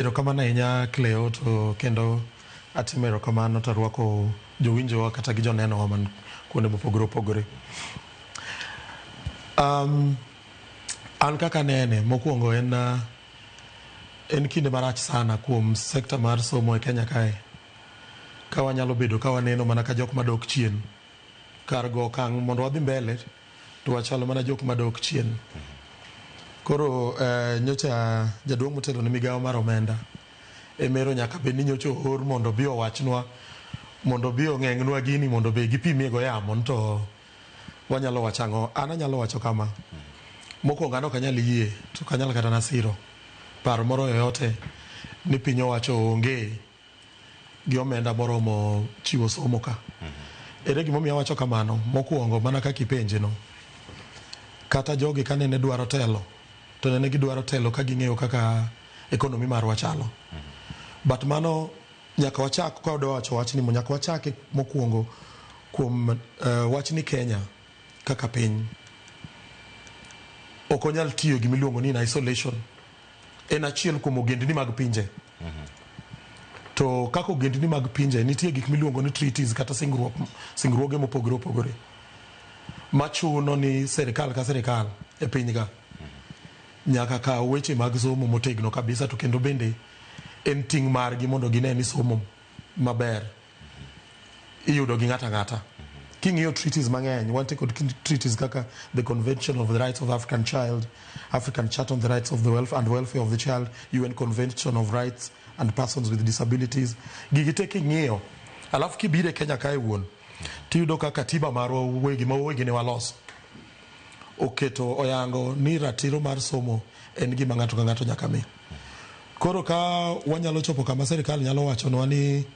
Erokamano ahinya Cleo, to kendo atimo erokamano to arwako jowinjowa kata gi jonenowa man kuonde mopogore opogore. An kaka nene mokwongo en kinde marach sana kuom sekta mar somo e Kenya kae. Ka wanyalo bedo ka waneno mana ka jok madok chien. Kar go okang' mondo wadhi mbele to wachalo mana jok madok chien. Koro nyocha jaduong' motelo ne migawo mar omenda emero nyaka bed ni nyocha oor mondo bi owachnwa, mondo bi ong'eng'nwa gini, mondo be gipimie go yamo to wanyalo wacho ang'o. An anyalo wacho kama: mokwongo an ok anyal yie, to ok anyal kata nasiro paro moro yoyote ni piny owacho onge gi omenda moromo chiwo somo ka. Ere gimomiyo awacho kamano? Mokwongo mana kaka ipenje no, kata jogi ka nene dwaro telo to nene gidwaro telo ka ging'eyo kaka ekonomi marwa chalo. But mano nyaka wachak ka wacho wachni, nyaka wachake mokwongo kuom wachni Kenya kaka piny ok onyal tiyo gi miluongo ni in isolation. En achiel kuom ogendni mag pinje. To kaka ogendni mag pinje nitie gik miluongo ni treaties kata singruoge mopogore opogore machuno ni sirkal ka sirkal e piny ga nyaka kaw weche mag somo motegno kabisa, to kendo bende en ting' margi mondo gine ni somo maber iyudo gi ng'ata ng'ata. King'iyo treaties mang'eny, wantie kod treaties kaka the Convention of the Rights of African Child, African Charter on the Rights of the Welfare of the Child, UN Convention of Rights and Persons with Disabilities. Gigi te king'iyo, alafu kibire Kenya kae wuon, tiyudo ka katiba marwa wegi ma wegi ne walos oketo oyango ni ratiro mar somo en gima ng'ato ka ng'ato nyaka mi. Koro ka wanyalo chopo kama sirkal nyalo wachonwa ni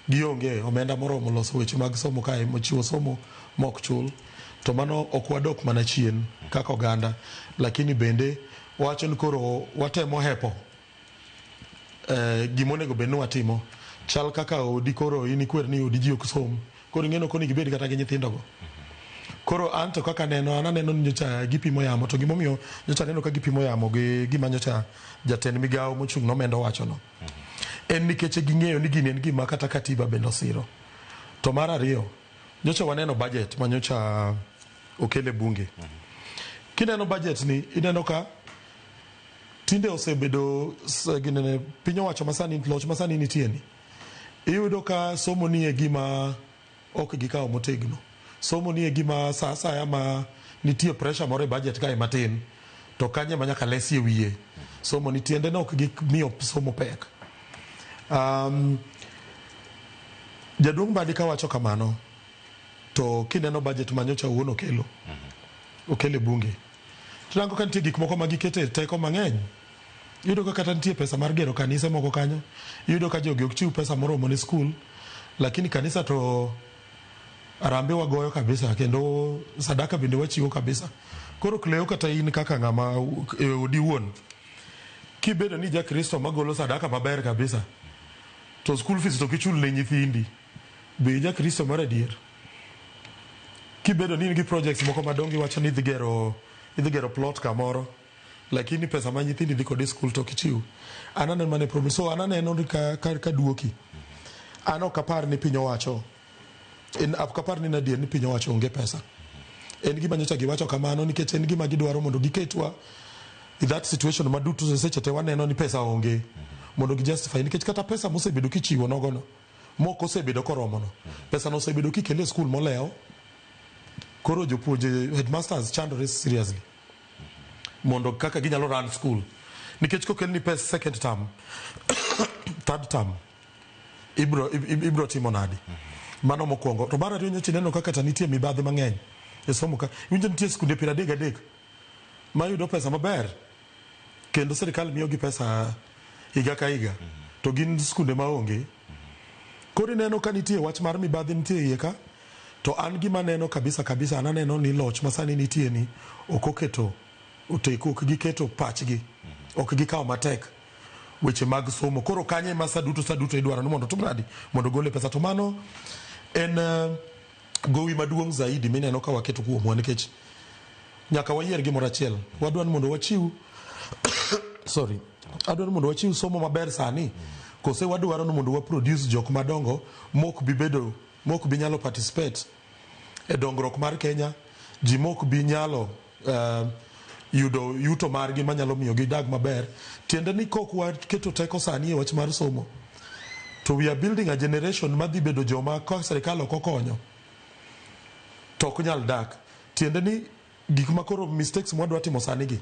gionge omenda moromo loso weche mag somo kae, mochiwo somo mok chul, to mano ok wadok mana chien kaka oganda, lakini bende wacho ni koro watemo hepo gimonego bed ni watimo. Chal kaka odi koro in ikwer ni odi ji ok som, koro ing'eno koni gibed kata gi nyithindogo. Koro an to kaka aneno ni nyocha gipimo yamo, to gimomiyo nyocha neno ka gipimo yamo gi gima nyocha jatend migawo mochung' nomendo wachono en nikech ging'eyo ni gini en gima kata katiba bende osiro. To mar ariyo, nyocha waneno budget ma nyocha okele bunge. Kineno budget ni ineno ka tinde osebedo piny owacho masani, loch masani nitie ni, iyudo ka somo ni e gima ok gikawo motegno. Somo ni e gima sa asaya ma nitie pressure moro e budget kae matin to kanye ma nyaka lesi e wiye. Somo ni tiende no ok gimiyo somo pek. Jaduong' Mibadhi ka wacho kamano, to kineno budget ma nyocha wuon okele bunge, turango ka nitie gik moko ma gikete teko mang'eny. Iyudo ka kata nitie pesa mar gero kanise moko kanyo, iyudo ka jogi ok chiw pesa moromo ne skul, lakini kanisa to arambe wagoyo kabisa, kendo sadaka bende wachiwo kabisa. Koro Cleo, kata in kaka ng'ama odi wuon, kibedo ni ja Kristo magolo sadaka maber kabisa, to school fees to kichul ne nyithindi, be ja Kristo mar adier? Kibedo ni in gi projects moko madongo iwacho ni idhi gero plot kamoro, lakini pesa ma nyithindi dhi kod school to kichiw, an aneno mane problem. So an aneno ni ka duoki, an ok apar ni piny owacho, ok apar ni nadier ni piny owacho onge pesa. En gima nyocha giwacho kamano nikech en gima gidwaro mondo giketwa in that situation maduto seche te waneno ni pesa onge, mondo gijustify, nikech kata pesa mosebedo kichiwo nogono moko osebedo koromono, pesa no osebedo kikele e skul molewo. Koro jopuonje, headmasters chandore seriously mondo kaka ginyalo run school, nikech kokel ni pesa second term third term ibro timo nadi. Mano mokwongo. To mar ariyo, nyocha neno kaka ta nitie mibadhi mang'eny e somo ka. Winjo nitie skunde 33 ma yudo pesa maber, kendo sirkal miyo gi pesa higa ka higa, to gin skunde maonge. Koro neno ka nitie wach mar mibadhi nitie iye ka, to an gima neno kabisa an aneno ni loch masani nitie ni ok oketo oteko, ok giketo pachgi, ok gikawo matek weche mag somo. Koro kanye ma saduto idwaro ni mondo tumnadi mondo gole pesa, to mano en gowi maduong' zaidi mineno ka waketo kuomwa, nikech nyaka wayier gimoro achiel. Wadwa ni mondo wachiw adwaro mondo wachiw somo maber sani kose wadwaro mondo wa produce jok madongo mok bi nyalo participate e dongruok mar Kenya, ji mok bi nyalo yuto margi manyalo miyo gidag maber. Tiende ni kok waketo teko sani e wach mar somo, to we are building a generation madhi bedo joma ka sirkal ok okonyo to ok nyal dak. Tiende ni gik makoro mistakes mwadwa timo sani gi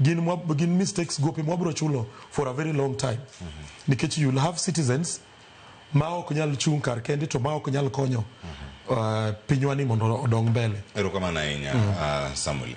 gin mistakes gopi mwabro chulo for a very long time, nikech you'll have citizens ma ok nyal chung kar kendi to ma ok nyal konyo pinywani mondo odong mbele. Erokamana ahinya Samwel.